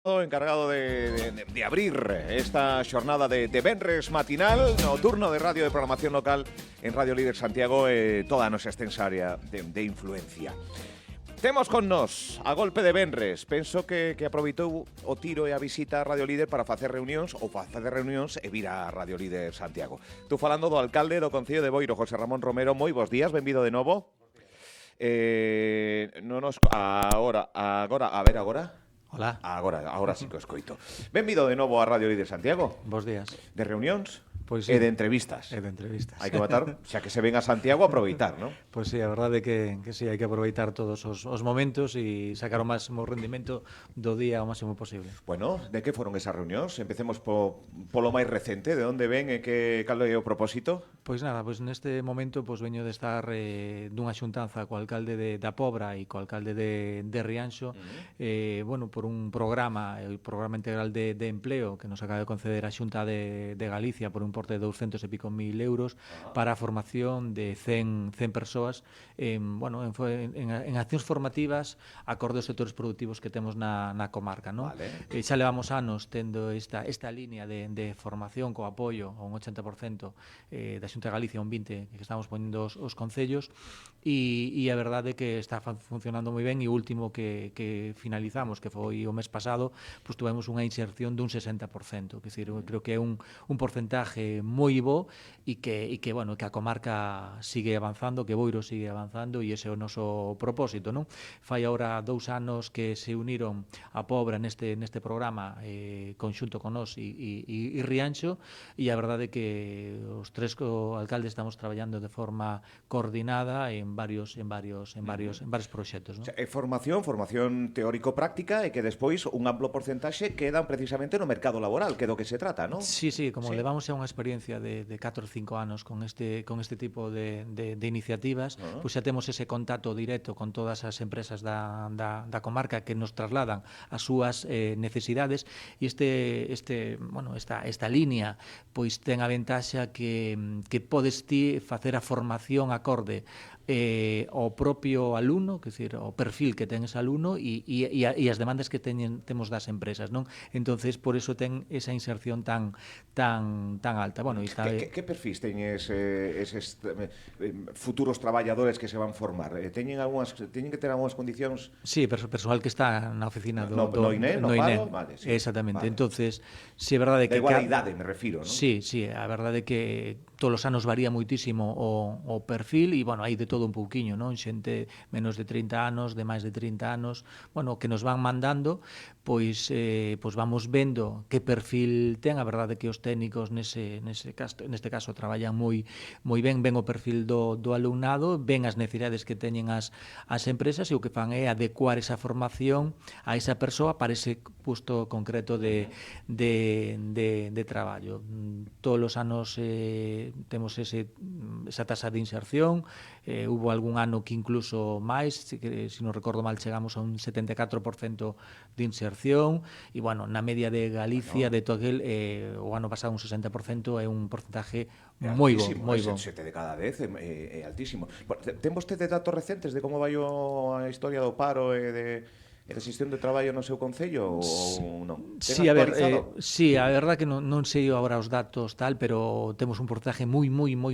Encargado de abrir esta xornada de Venres matinal no turno de radio de programación local en Radio Líder Santiago, toda a nosa extensa área de influencia. Temos con nos a golpe de Venres. Penso que aproveitou o tiro e a visita a Radio Líder para facer reunións e vir a Radio Líder Santiago. Estou falando do alcalde do Concello de Boiro, José Ramón Romero. Moi bons días, benvido de novo. Agora. Hola. Agora sí que o escoito. Benvido de novo a Radio Líder Santiago. Bos días. De reunións Pois e sí. de entrevistas. Hai que matar, xa que se ven a Santiago, aproveitar, non? Pois sí, a verdade que sí, hai que aproveitar todos os momentos e sacar o máximo rendimento do día o máximo posible. Bueno, de que foron esas reunións? Empecemos polo máis recente, de onde ven e cal é o propósito? Pois nada, pois neste momento veño de estar dunha xuntanza co alcalde da Pobra e co alcalde de Rianxo, por un programa, o programa integral de empleo que nos acaba de conceder a Xunta de Galicia por un importe de 200 e pico mil euros para a formación de 100 persoas en accións formativas acorde aos sectores productivos que temos na comarca, non? Vale. Xa levamos anos tendo esta línea de formación co apoio a un 80% da Xunta de Galicia, un 20% que estamos poñendo os concellos e a verdade é que está funcionando moi ben. E o último que finalizamos, que foi o mes pasado, pois tuvemos unha inserción dun 60%, que decir, creo que é un porcentaje moi bo e que a comarca sigue avanzando, que Boiro sigue avanzando, e ese é o noso propósito, non? Fai agora 2 anos que se uniron a Pobra neste programa conxunto con nós e Rianxo, e a verdade é que os tres alcaldes estamos traballando de forma coordinada en varios proxectos, non? É formación teórico-práctica, e que despois un amplo porcentaxe quedan precisamente no mercado laboral, que é do que se trata, non? Sí, como levamos xa unha experiencia de 4 ou 5 anos con este tipo de iniciativas, pois xa temos ese contacto directo con todas as empresas da comarca que nos trasladan as súas necesidades, e esta línea pois ten a ventaxa que podes ti facer a formación acorde ao propio alumno, que decir, o perfil que ten ese alumno e as demandas que temos das empresas, non? Entonces, por eso ten esa inserción tan alta. Bueno, que perfis teñen eses futuros traballadores que se van formar? Teñen que ter algunhas condicións? Sí, personal que está na oficina no INE, no paro, vale, sí. Exactamente. Vale. Entonces, si é verdade que da igualdade, me refiro, non? Sí, a verdade é que todos os anos varía moitísimo o perfil, e, hai de todo un pouquiño, non? Xente menos de 30 anos, de máis de 30 anos, que nos van mandando, pois vamos vendo que perfil ten. A verdade é que os técnicos neste caso traballan moi ben o perfil do alumnado, ven as necesidades que teñen as empresas, e o que fan é adecuar esa formación a esa persoa para ese posto concreto de traballo. Todos os anos temos esa tasa de inserción. Hubo algún ano que incluso máis, se non recordo mal, chegamos a un 74% de inserción, e, na media de Galicia, de todo aquel, o ano pasado un 60%, é un porcentaje moi bo. 7 de cada 10 é altísimo. Ten vostede datos recentes de como vai a historia do paro e de xestión de traballo no seu concello ou non? Sí, a verdade que non sei agora os datos tal, pero temos un porcentaje moi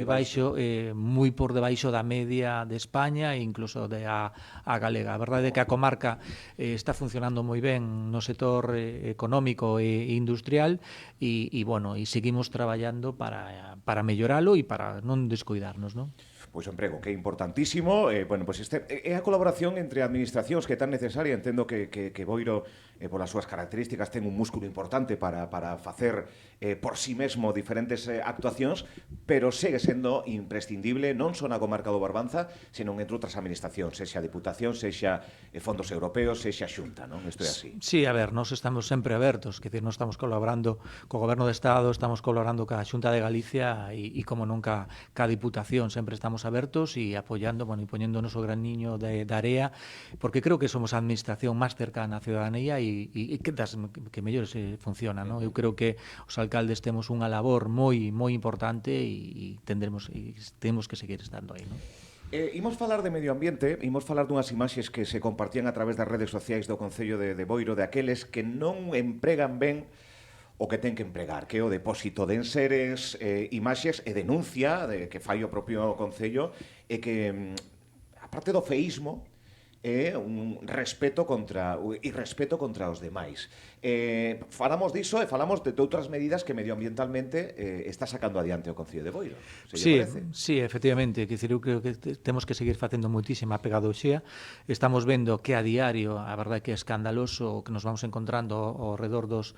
baixo, moi por debaixo da media de España e incluso a galega. A verdade é que a comarca está funcionando moi ben no sector económico e industrial, e seguimos traballando para melloralo e para non descoidarnos, non? Pois o emprego, que é importantísimo. É a colaboración entre administracións que é tan necesaria. Entendo que Boiro, polas súas características, ten un músculo importante para facer por si mesmo diferentes actuacións, pero segue sendo imprescindible non só na comarca do Barbanza, senón entre outras administracións, sexa Diputación, sexa fondos europeos, sexa Xunta, non? Isto é así. Sí, a ver, nós estamos sempre abertos, que nós estamos colaborando co Goberno do Estado, estamos colaborando ca Xunta de Galicia e como nunca ca Diputación, sempre estamos abertos e apoiando, e poñendo o noso graniño de area, porque creo que somos a administración máis cercana á ciudadanía e que mellor se funciona, non? Eu creo que os alcaldes temos unha labor moi importante e temos que seguir estando aí, non? Imos falar de medio ambiente, imos falar dunhas imaxes que se compartían a través das redes sociais do Concello de Boiro, de aqueles que non empregan ben o que ten que empregar, que é o depósito de enseres, imaxes e denuncia que fai o propio Concello, e que, aparte do feísmo, é un irrespeto contra os demais. Falamos diso e falamos de outras medidas que medioambientalmente está sacando adiante o Concello de Boiro. Se lle parece? Sí, efectivamente, que eu creo que temos que seguir facendo moitísima pedagoxía. Estamos vendo que a diario, a verdade que é escandaloso o que nos vamos encontrando ao redor dos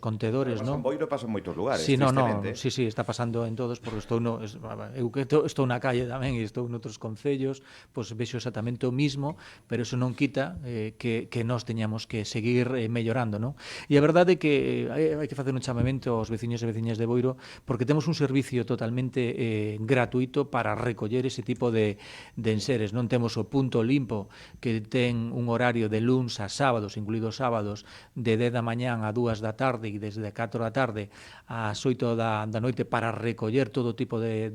contedores, non? En Boiro pasa en moitos lugares, sí, tristemente. Sí, está pasando en todos, porque eu que estou na calle tamén e estou noutros concellos, pois vexo exactamente o mismo, pero eso non quita que nós teñamos que seguir mellorando, non? E a verdade é que hai que facer un chamamento aos veciños e veciñas de Boiro, porque temos un servicio totalmente gratuito para recoller ese tipo de enseres. Non temos o punto limpo, que ten un horario de luns a sábados, incluídos sábados, de 10 da mañán a 2 da tarde e desde 4 da tarde ás 8 da noite para recoller todo tipo de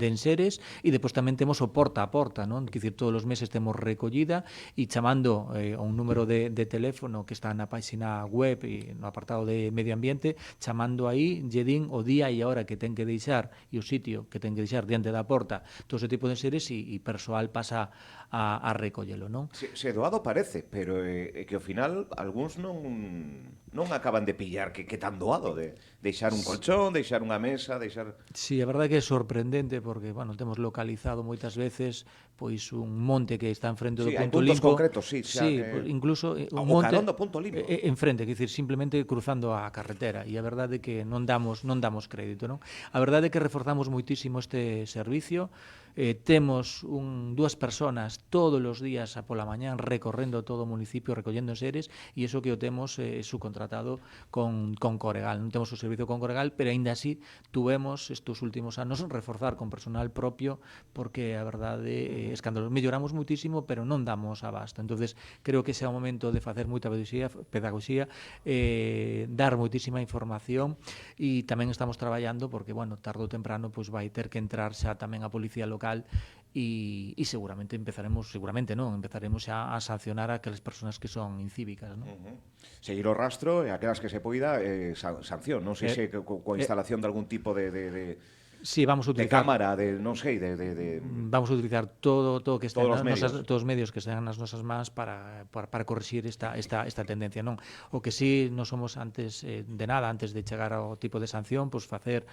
enseres, e depois tamén temos o porta a porta, non? Quer dizer, todos os meses temos recollida e chamando a un número de teléfono que está na página web e no apartado de medio ambiente, chamando aí, lle din o día e a hora que ten que deixar e o sitio que ten que deixar diante da porta todo ese tipo de enseres, e persoal pasa a recollelo, non? Se doado parece, pero que ao final algúns non acaban de pillar que tan doado, de deixar un colchón, deixar unha mesa, deixar... Sí, a verdade que é sorprendente porque, bueno, temos localizado moitas veces pois un monte que está enfrente do punto limpo. Sí, hai puntos concretos, sí. Sí, incluso un monte monte do punto limpo. enfrente, quer dicir, simplemente cruzando a carretera, e a verdade é que non damos crédito, non? A verdade é que reforzamos moitísimo este servicio. Temos dúas personas todos os días pola mañán recorrendo todo o municipio recollendo enseres, e iso que o temos subcontratado con Coregal. Non temos o servicio con Coregal, pero aínda así tuvemos estes últimos anos reforzar con personal propio, porque a verdade é escandaloso. Melloramos muitísimo, pero non damos abasto. Entonces creo que ese é o momento de facer moita pedagogía, dar moitísima información, e tamén estamos traballando porque, bueno, tarde ou temprano pois vai ter que entrar xa tamén a policía local, e seguramente empezaremos a sancionar a aquelas persoas que son incívicas, non? Seguir o rastro e aquelas que se poida sanción, non sei se coa instalación de algún tipo de Sí, vamos a utilizar de cámara, vamos a utilizar todo que está todos os medios que están nas nosas mans para corrixir esta tendencia, non? O que sí non somos antes de chegar ao tipo de sanción, pois facer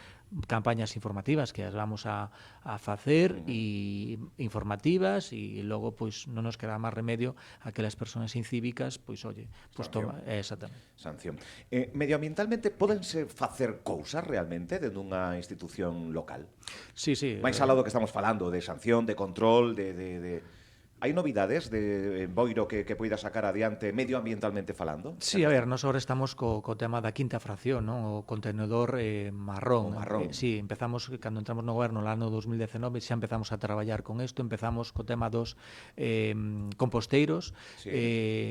campañas informativas que as vamos a facer, e informativas, e logo pois non nos queda máis remedio a que as persoas incívicas pois toma exactamente. Sanción. Medioambientalmente pódense facer cousas realmente dentro dunha institución local? Sí. Mais alá do que estamos falando, de sanción, de control, hai novidades de Boiro que poida sacar adiante medioambientalmente falando? Sí, a ver, nós agora estamos co tema da quinta fracción, non? O contenedor marrón. Sí, empezamos, cando entramos no goberno no ano 2019, xa empezamos a traballar con isto, empezamos co tema dos composteiros,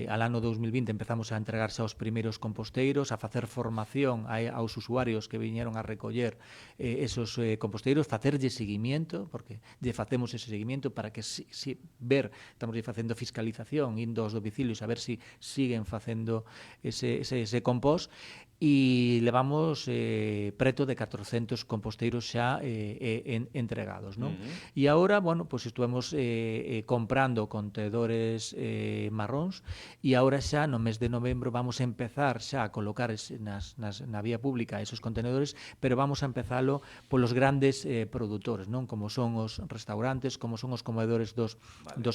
al ano 2020 empezamos a entregarse aos primeiros composteiros, a facer formación aos usuarios que viñeron a recoller esos composteiros, facerlle seguimiento, porque lle facemos ese seguimiento para que ver, estamos facendo fiscalización indo aos domicilios a ver se siguen facendo ese compost, e levamos preto de 400 composteiros xa entregados, non? E agora, bueno, pois estuvemos comprando contenedores marróns, e agora xa no mes de novembro vamos a empezar xa a colocar na vía pública esos contenedores, pero vamos a empezalo polos grandes produtores, non? Como son os restaurantes, como son os comedores dos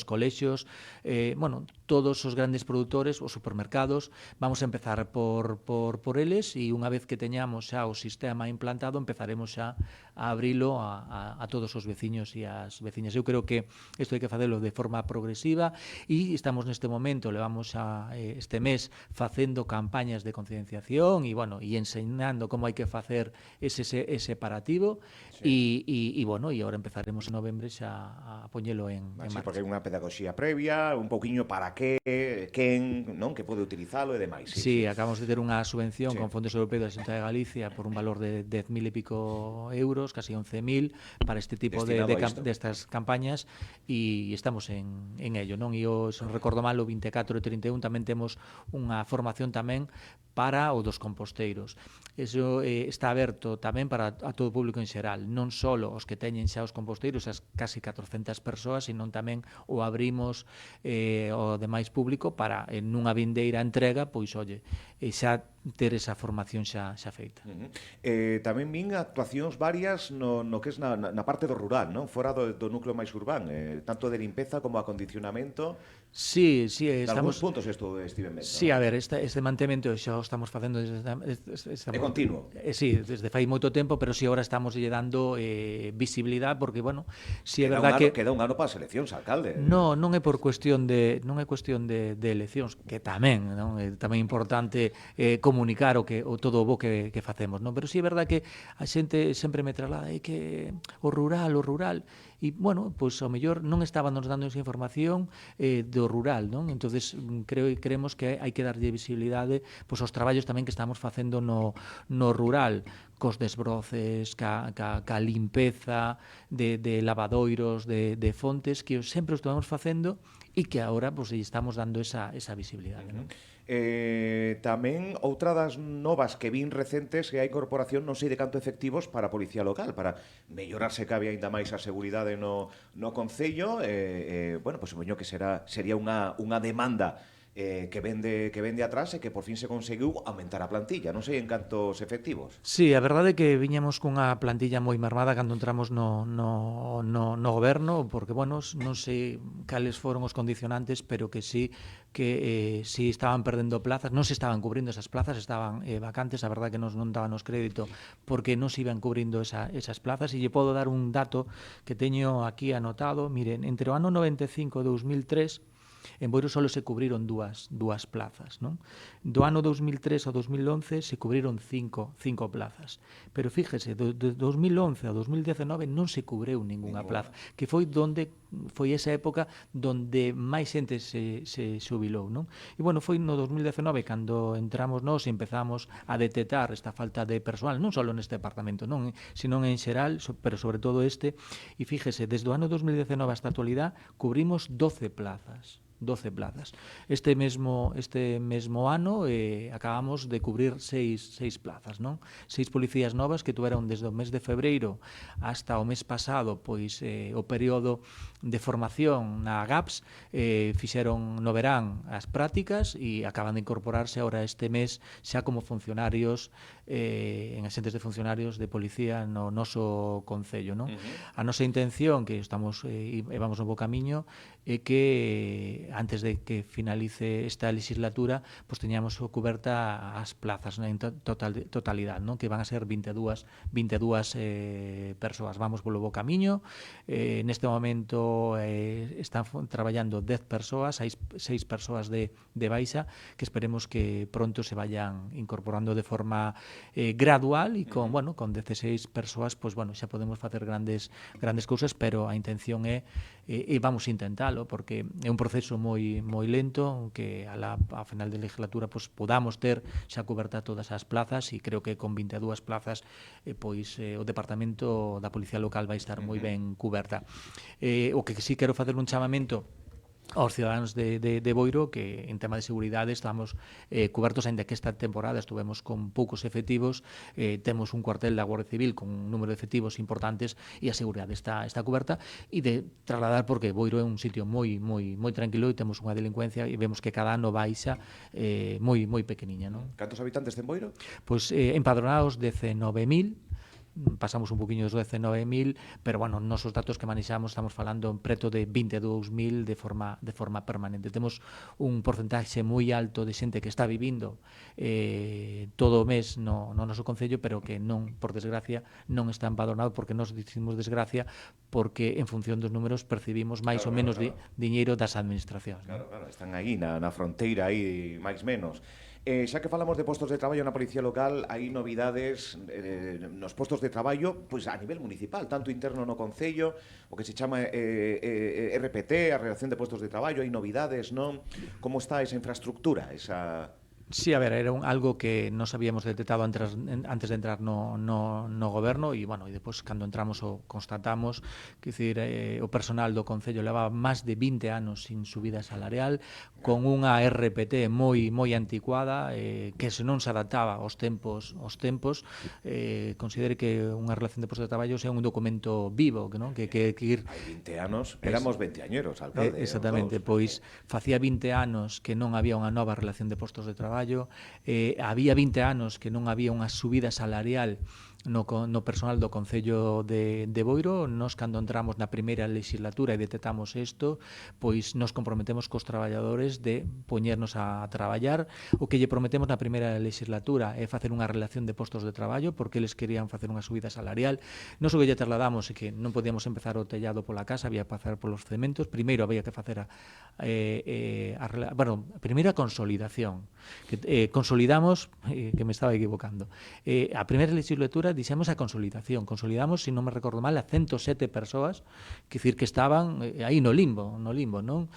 colexios, bueno, todos os grandes produtores, os supermercados, vamos a empezar por eles, e unha vez que teñamos xa o sistema implantado, empezaremos xa a abrilo a todos os veciños e as veciñas. Eu creo que isto hai que facelo de forma progresiva, e estamos neste momento, levamos este mes facendo campañas de concienciación e, bueno, e enseñando como hai que facer ese separativo, e bueno, e agora empezaremos en novembro xa a poñelo en marcha. Porque hai unha pedagogía previa, un pouquiño para quen, non, que pode utilizalo e demais. Sí, acabamos de ter unha subvención con fondos europeos da Xunta de Galicia por un valor de 10.000 e pico euros, casi 11.000, para este tipo destas campañas, e estamos en ello, non? E se non recordo mal, o 24 e 31 tamén temos unha formación tamén para o dos composteiros. Eso está aberto tamén para a todo o público en xeral, non só os que teñen xa os composteiros, as casi 400 persoas, sino tamén o abrimos ao demais público para nunha vindeira entrega, pois, olle, xa ter esa formación xa feita. Tamén vin actuacións varias no que é na parte do rural, non? Fora do núcleo máis urbán, tanto de limpeza como acondicionamento. Sí, estamos... De algúns puntos estive vendo. Sí, a ver, este mantemento xa o estamos facendo de continuo. Sí, desde fai moito tempo, pero si agora estamos lle dando visibilidade, porque, bueno, si é verdad que... Queda un ano para as eleccións, alcalde. Non é por cuestión de eleccións, que tamén, non? É tamén importante comunicar todo o bo que facemos, non? Pero si é verdad que a xente sempre me traslada que o rural, e, bueno, pois ao mellor non estábamos dando esa información do rural, non? Entonces creemos que hai que darlle visibilidade pois aos traballos tamén que estamos facendo no rural, cos desbroces, ca limpeza de lavadoiros, de fontes, que sempre o estamos facendo e que agora pois estamos dando esa visibilidade, non? Tamén outra das novas que vin recentes é a incorporación, non sei de canto efectivos, para a Policía Local, para mellorar se cabe aínda máis a seguridade no Concello. Bueno, pois supoño que sería unha demanda que vende atrás e que por fin se conseguiu aumentar a plantilla, non sei en cantos efectivos. Sí, a verdade é que viñamos cunha plantilla moi mermada cando entramos no goberno, porque, bueno, non sei cales foron os condicionantes, pero que sí estaban perdendo plazas, non se estaban cubrindo esas plazas, estaban vacantes, a verdade que non dábanos crédito porque non se iban cubrindo esas plazas, e lle podo dar un dato que teño aquí anotado. Miren, entre o ano 95 e 2003 en Boiro só se cubriron dúas plazas, non? Do ano 2003 ao 2011 se cubriron cinco plazas. Pero fíjese, do 2011 ao 2019 non se cubreu ninguna plaza, que foi esa época donde máis xente se xubilou, non? E, bueno, foi no 2019 cando entramos nós e empezamos a detectar esta falta de persoal, non só neste departamento, non, sino en xeral, pero sobre todo este, e fíjese, desde o ano 2019 hasta a actualidade cubrimos 12 plazas. Este mesmo ano acabamos de cubrir seis plazas, non? 6 policías novas que tuveron desde o mes de febreiro hasta o mes pasado, pois o período de formación na GAPS, fixeron no verán as prácticas e acaban de incorporarse agora este mes xa como funcionarios en asentes de funcionarios de policía no noso concello, non? A nosa intención, que estamos e vamos no bo camiño, é que antes de que finalice esta legislatura, pois teñamos cuberta as plazas en totalidade, non? Que van a ser 22 persoas. Vamos polo bo camiño. Neste momento están traballando 10 persoas, 6 persoas de baixa, que esperemos que pronto se vayan incorporando de forma gradual, e con 16 persoas, pois, bueno, xa podemos facer grandes cousas, pero a intención é vamos a intentalo, porque é un proceso moi lento, que a final de legislatura pois podamos ter xa coberta todas as plazas, e creo que con 22 plazas pois o departamento da Policía Local vai estar moi ben cuberta. O que sí quero facer un chamamento aos ciudadanos de Boiro, que en tema de seguridade estamos cubertos, ainda que esta temporada estuvemos con poucos efectivos, temos un cuartel da Guardia Civil con un número de efectivos importantes, e a seguridade está cuberta, e de trasladar, porque Boiro é un sitio moi tranquilo, e temos unha delincuencia e vemos que cada ano baixa moi pequeniña, non? Cantos habitantes ten Boiro? Pois empadronados 19.000, pasamos un poquinho dos 19.000, pero, bueno, nosos datos que manexamos estamos falando preto de 22.000 de forma permanente. Temos un porcentaxe moi alto de xente que está vivindo todo o mes no noso concello, pero que non, por desgracia, non está empadronado, porque nos dicimos desgracia porque en función dos números percibimos máis ou menos diñeiro das administracións. Claro, están aí na fronteira, aí máis menos. Xa que falamos de postos de traballo na Policía Local, hai novidades nos postos de traballo pois a nivel municipal, tanto interno no Concello, o que se chama RPT, a Relación de Postos de Traballo, hai novidades, non? Como está esa infraestructura, esa... Sí, a ver, era algo que nos habíamos detectado antes de entrar no goberno e, bueno, e depois cando entramos o constatamos, que dicir, o personal do Concello levaba máis de 20 anos sin subida salarial, con unha RPT moi anticuada, que se non se adaptaba aos tempos, considere que unha relación de postos de traballo é un documento vivo, que ir... Hai 20 anos, éramos 20añeros, alcalde, Exactamente, pois facía 20 anos que non había unha nova relación de postos de traballo, había 20 anos que non había unha subida salarial no personal do Concello de Boiro. Nos, cando entramos na primeira legislatura e detectamos isto, pois nos comprometemos cos traballadores de poñernos a traballar. O que lle prometemos na primeira legislatura é facer unha relación de postos de traballo, porque eles querían facer unha subida salarial. Nos o que lle trasladamos é que non podíamos empezar o tellado pola casa, había que pasar polos cementos. Primeiro había que facer primeiro a consolidación. Consolidamos, que me estaba equivocando. A primeira legislatura dixemos a consolidación. Consolidamos, se non me recordo mal, a 107 persoas, que dicir que estaban aí no limbo, non?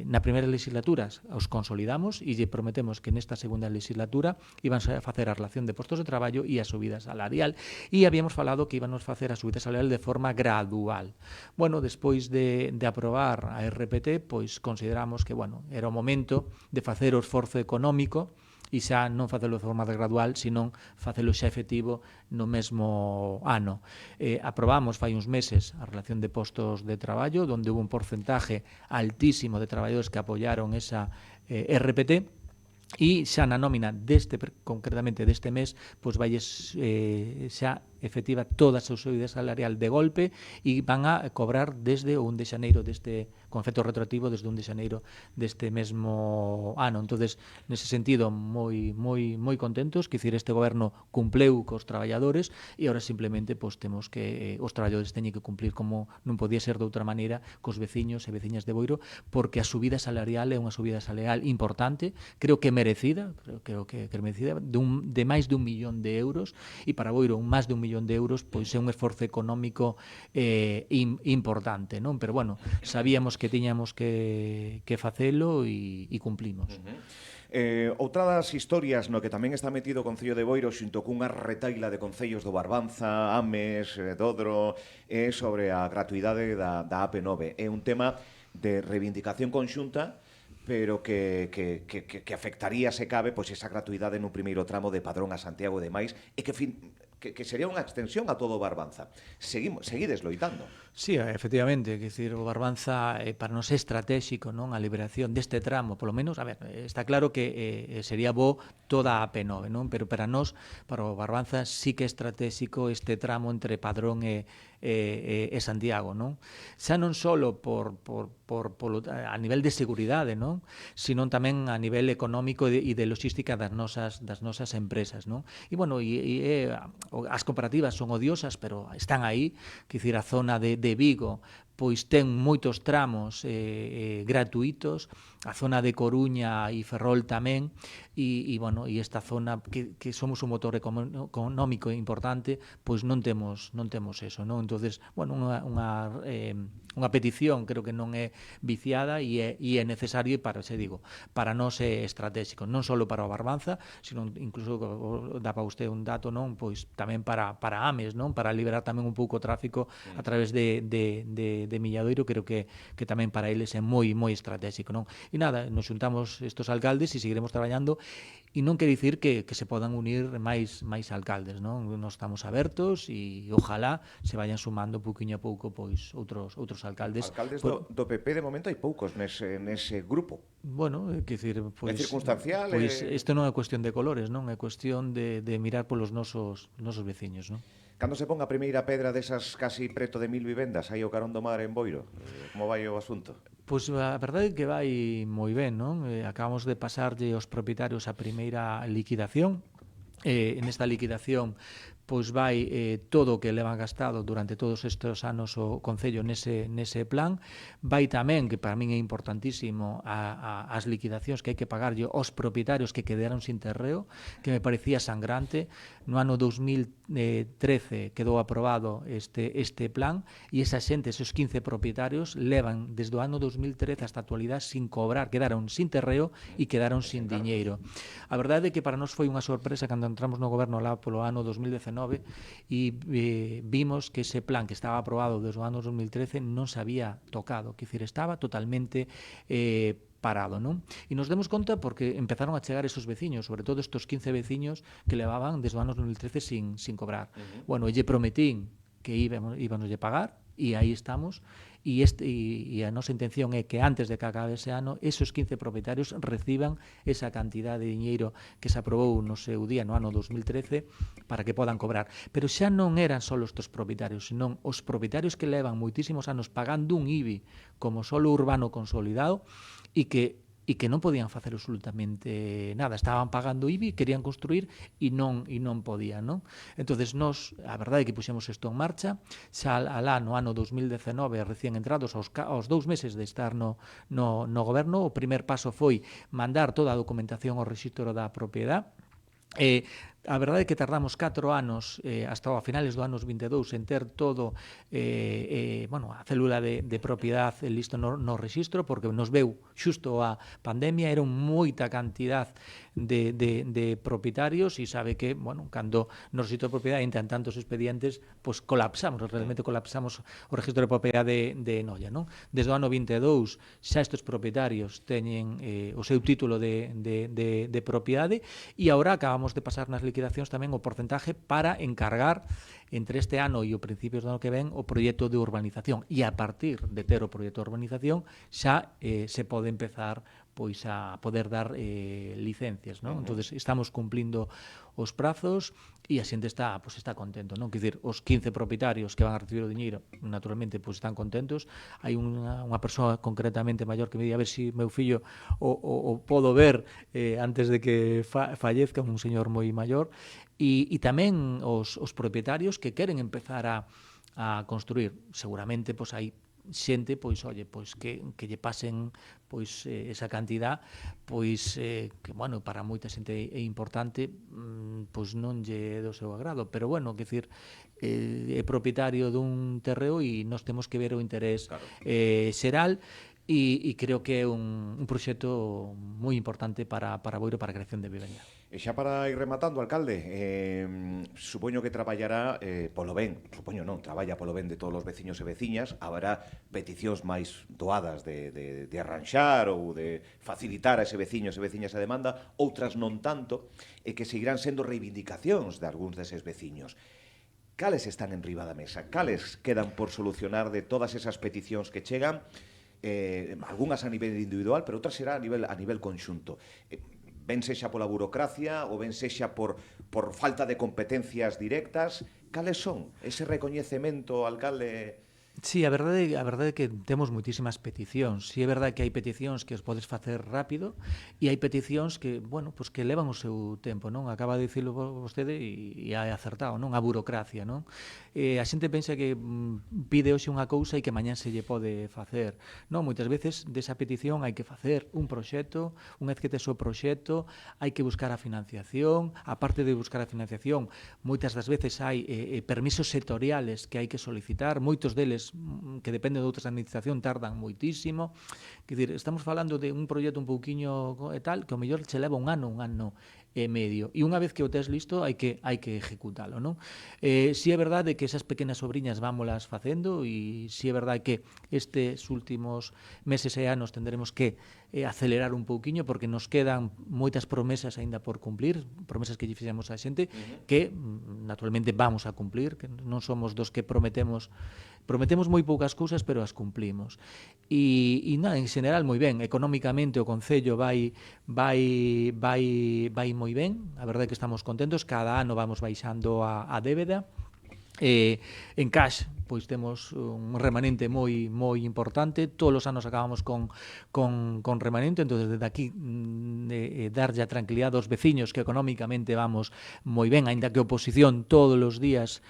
Na primeira legislatura os consolidamos e lle prometemos que nesta segunda legislatura iban a facer a relación de postos de traballo e a subida salarial, e habíamos falado que íbamos facer a subida salarial de forma gradual. Bueno, despois de aprobar a RPT, pois consideramos que, bueno, era o momento de facer o esforzo económico e xa non facelo de forma gradual, senón facelo xa efectivo no mesmo ano. Aprobamos fai uns meses a relación de postos de traballo, onde hubo un porcentaje altísimo de traballadores que apoyaron esa RPT, e xa na nómina concretamente deste mes, pois vai xa efectiva toda a subida salarial de golpe, e van a cobrar desde o 1 de xaneiro con efecto retroactivo desde o 1 de xaneiro deste mesmo ano. Entonces, nese sentido, moi contentos, que dicir, este goberno cumpleu cos traballadores, e agora simplemente pois temos que os traballadores teñen que cumplir, como non podía ser de outra maneira, cos veciños e veciñas de Boiro, porque a subida salarial é unha subida salarial importante, creo que merecida, de máis de 1 millón de euros, e para Boiro máis de 1 millón de euros, pois é un esforzo económico importante, non? Pero bueno, sabíamos que tiñamos que facelo e cumplimos. Outra das historias no que tamén está metido o Concello de Boiro, xunto cunha retaila de concellos do Barbanza, Ames, Dodro, é sobre a gratuidade da AP9. É un tema de reivindicación conxunta, pero que afectaría, se cabe, pois esa gratuidade no primeiro tramo de Padrón a Santiago e demais, e que sería unha extensión a todo o Barbanza. Seguides loitando. Sí, efectivamente, que decir, o Barbanza para nós é estratégico, non, a liberación deste tramo, polo menos, a ver, está claro que sería bo toda a AP9, non, pero para nós, para o Barbanza, sí que é estratégico este tramo entre Padrón e Santiago, non? Xa non só a nivel de seguridade, non? Sino tamén a nivel económico e de logística das nosas empresas, non? E, bueno, as comparativas son odiosas, pero están aí, que dicir, a zona de Vigo pois ten moitos tramos gratuitos, a zona de Coruña e Ferrol tamén, e esta zona que somos un motor económico importante, pois non temos eso, non? Entonces, bueno, unha petición creo que non é viciada e é necesario, e para nós é estratégico, non só para o Barbanza, sino incluso dá para usted un dato, non? Pois tamén para Ames, non? Para liberar tamén un pouco o tráfico a través de Milladoiro, creo que tamén para eles é moi estratégico, non? E nada, nos xuntamos estos alcaldes e seguiremos traballando, e non quere dicir que se podan unir máis alcaldes, non? Nos estamos abertos e ojalá se vayan sumando pouquiño a pouco pois outros alcaldes. Alcaldes do PP de momento hai poucos nese grupo. Bueno, que dicir, pois é circunstancial. Pois isto non é cuestión de colores, non? É cuestión de mirar polos nosos veciños, non? Cando se pon a primeira pedra desas casi preto de 1000 vivendas aí ao carón do mar en Boiro, como vai o asunto? Pois a verdade é que vai moi ben, non? Acabamos de pasarlle aos propietarios a primeira liquidación. Nesta liquidación pois vai todo o que levan gastado durante todos estes anos o Concello nese plan, vai tamén, que para min é importantísimo, as liquidacións que hai que pagarlle aos propietarios que quedaron sin terreo, que me parecía sangrante. No ano 2013 quedou aprobado este plan e esa xente, esos 15 propietarios, levan desde o ano 2013 hasta a actualidade sin cobrar, quedaron sin terreo e quedaron sin diñeiro. A verdade é que para nós foi unha sorpresa cando entramos no goberno lá polo ano 2019 e vimos que ese plan que estaba aprobado desde o ano 2013 non se había tocado, que decir, estaba totalmente parado, non? E nos demos conta porque empezaron a chegar esos veciños, sobre todo estos 15 veciños que levaban desde o ano 2013 sin cobrar. Bueno, lle prometín que íbamos lle pagar e aí estamos e a nosa intención é que antes de que acabe ese ano esos 15 propietarios reciban esa cantidad de diñeiro que se aprobou no seu día no ano 2013 para que podan cobrar. Pero xa non eran só estes propietarios, senón os propietarios que levan moitísimos anos pagando un IBI como solo urbano consolidado e que non podían facer absolutamente nada, estaban pagando IBI, querían construir e non podían, non? Entonces nós, a verdade é que puxemos isto en marcha, xa alá no ano 2019, recén entrados aos 2 meses de estar no goberno, o primer paso foi mandar toda a documentación ao rexistro da propiedade. A verdade é que tardamos 4 anos hasta a finales do anos 22 en ter todo a célula de propiedade listo no rexistro, porque nos veu xusto a pandemia, era moita cantidad de propietarios e sabe que, cando no rexistro de propiedade entran tantos expedientes, pois realmente colapsamos o rexistro de propiedade de Noia, non? Desde o ano 22 xa estes propietarios teñen o seu título de propiedade e agora acabamos de pasar nas liquidacións tamén o porcentaje para encargar entre este ano e o principios do ano que ven o proxecto de urbanización e a partir de ter o proxecto de urbanización xa se pode empezar pois a poder dar licencias, non? Entonces estamos cumplindo os prazos e a xente está contento, non? Quer dizer, os 15 propietarios que van a recibir o diñeiro, naturalmente, pois están contentos. Hai unha persoa concretamente maior que me di a ver se meu fillo o podo ver antes de que fallezca, un señor moi maior, e tamén os propietarios que queren empezar a construir. Seguramente, pois hai xente, pois, que lle pasen esa cantidad, que, para moita xente é importante, pois non lle é do seu agrado, pero, quer decir, é propietario dun terreo e nós temos que ver o interés xeral e creo que é un proxecto moi importante para Boiro, para a creación de vivenda. E xa para ir rematando, alcalde, supoño que traballará polo ben, traballa polo ben de todos os veciños e veciñas, haberá peticións máis doadas de arranxar ou de facilitar a ese veciños e veciñas a demanda, outras non tanto, e que seguirán sendo reivindicacións de algúns deses veciños. Cales están en riba da mesa? Cales quedan por solucionar de todas esas peticións que chegan? Algúnas a nivel individual, pero outras será a nivel conxunto. Ben sexa pola burocracia ou ben sexa por falta de competencias directas, cales son ese recoñecemento, alcalde? Sí, a verdade é que temos moitísimas peticións. Si é verdade que hai peticións que os podes facer rápido e hai peticións que, que levan o seu tempo, non? Acaba de dicilo vostede e hai acertado, non? A burocracia, non? A xente pensa que pide hoxe unha cousa e que mañán se lle pode facer. Non, moitas veces desa petición hai que facer un proxecto, unha vez que tes o proxecto, hai que buscar a financiación, aparte de buscar a financiación, moitas das veces hai permisos sectoriales que hai que solicitar, moitos deles que depende de outras administración tardan moitísimo. Quer dizer, estamos falando de un proxecto un pouquiño e tal, que ao mellor se leva un ano e medio. E unha vez que o tes listo, hai que ejecutalo, non? Si é verdade que esas pequenas obriñas vámolas facendo e si é verdade que estes últimos meses e anos tendremos que acelerar un pouquiño porque nos quedan moitas promesas aínda por cumplir, promesas que lle fixemos á xente que naturalmente vamos a cumplir, que non somos dos que prometemos moi poucas cousas, pero as cumplimos. E en general moi ben, económicamente o Concello vai moi ben, a verdade é que estamos contentos, cada ano vamos baixando a débeda, En cash, pois temos un remanente moi importante. Todos os anos acabamos con remanente, entonces desde aquí darlle a tranquilidade aos veciños que económicamente vamos moi ben, aínda que a oposición todos os días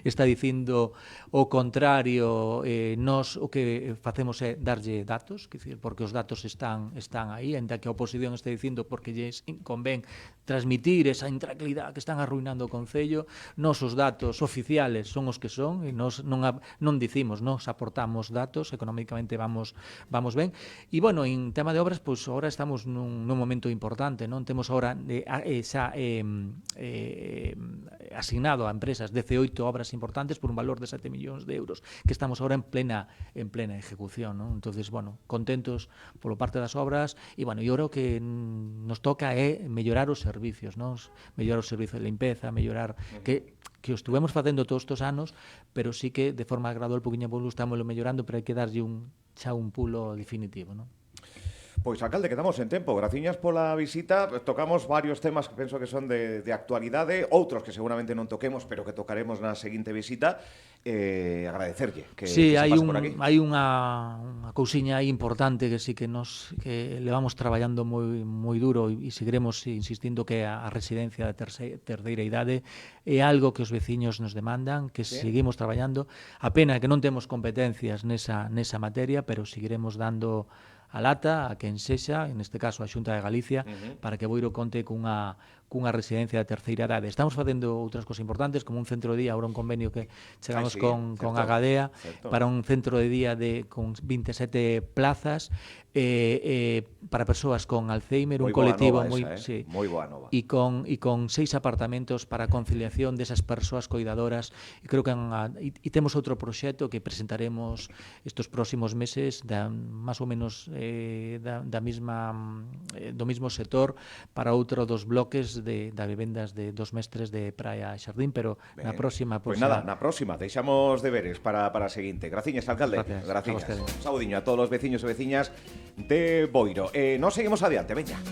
está dicindo o contrario. Nós o que facemos é darlle datos, porque os datos están aí, aínda que a oposición este dicindo porque lles convén transmitir esa intranquilidade que están arruinando o Concello. Nós os datos oficiales son os que son, e nós non dicimos, nós aportamos datos, económicamente vamos ben. E, bueno, en tema de obras, pois agora estamos nun momento importante, non? Temos agora xa asignado a empresas 18 obras importantes por un valor de 7 millóns de euros, que estamos agora en plena ejecución, non? Entonces, bueno, contentos polo parte das obras, e, bueno, eu creo que nos toca é mellorar os servicios, non? Mellorar os servicios de limpeza, mellorar que o estuvemos facendo todos estes anos, pero sí que de forma gradual, poquinho a pouco, estamos mellorando, pero hai que darlle xa un pulo definitivo, non? Pois, alcalde, quedamos en tempo. Graciñas pola visita. Tocamos varios temas que penso que son de actualidade, outros que seguramente non toquemos, pero que tocaremos na seguinte visita. Agradecerlle que se pase por aquí. Hai unha cousiña aí importante que sí que levamos traballando moi duro e seguiremos insistindo, que a residencia de terceira idade é algo que os veciños nos demandan, que seguimos traballando. A pena é que non temos competencias nesa materia, pero seguiremos dando a lata a quen sexa, neste caso a Xunta de Galicia, para que Boiro conte cunha residencia de terceira idade. Estamos facendo outras cosas importantes, como un centro de día, ahora un convenio que chegamos con Agadea, para un centro de día con 27 plazas para persoas con Alzheimer, un colectivo moi boa nova. E con 6 apartamentos para a conciliación desas persoas coidadoras. E creo que temos outro proxecto que presentaremos estes próximos meses, máis ou menos do mesmo sector, para outro dos bloques da vivendas de dos mestres de Praia e Xardín, pero na próxima... Pois nada, na próxima, deixamos deberes para a seguinte. Graciñas, alcalde. Graciñas. Saudiño a todos os veciños e veciñas de Boiro. Nos seguimos adiante, veña.